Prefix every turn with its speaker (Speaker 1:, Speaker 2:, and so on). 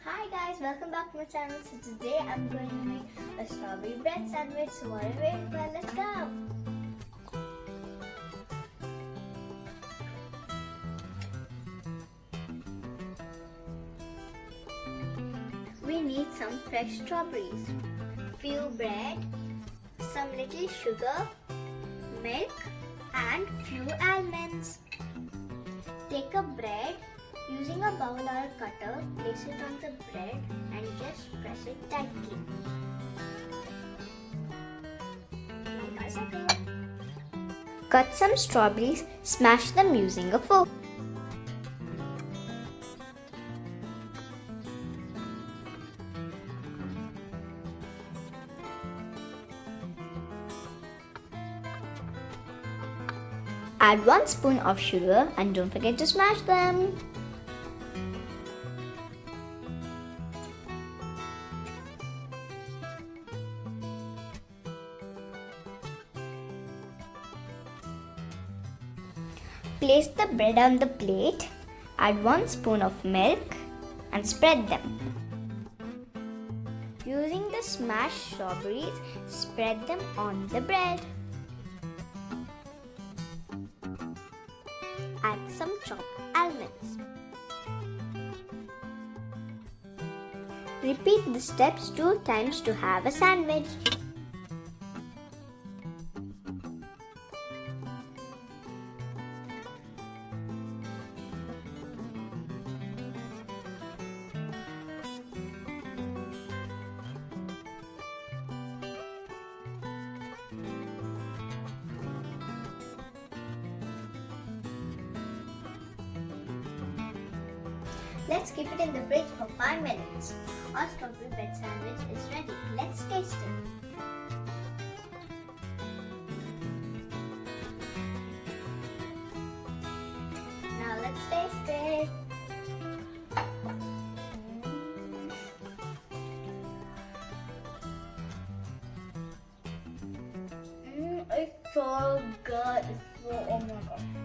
Speaker 1: Hi guys, welcome back to my channel. So today I'm going to make a strawberry bread sandwich. So what are we waiting for? Let's go! We need some fresh strawberries, few bread, some little sugar, milk and few almonds. Take a bread. Using a bowl or a cutter, place it on the bread and just press it tightly. Cut some strawberries, smash them using a fork. Add 1 spoon of sugar and don't forget to smash them. Place the bread on the plate, add 1 spoon of milk and spread them. Using the smashed strawberries, spread them on the bread. Add some chopped almonds. Repeat the steps 2 times to have a sandwich. Let's keep it in the fridge for 5 minutes. Our strawberry bread sandwich is ready. Let's taste it. Now let's taste it. It's so good. Oh my god.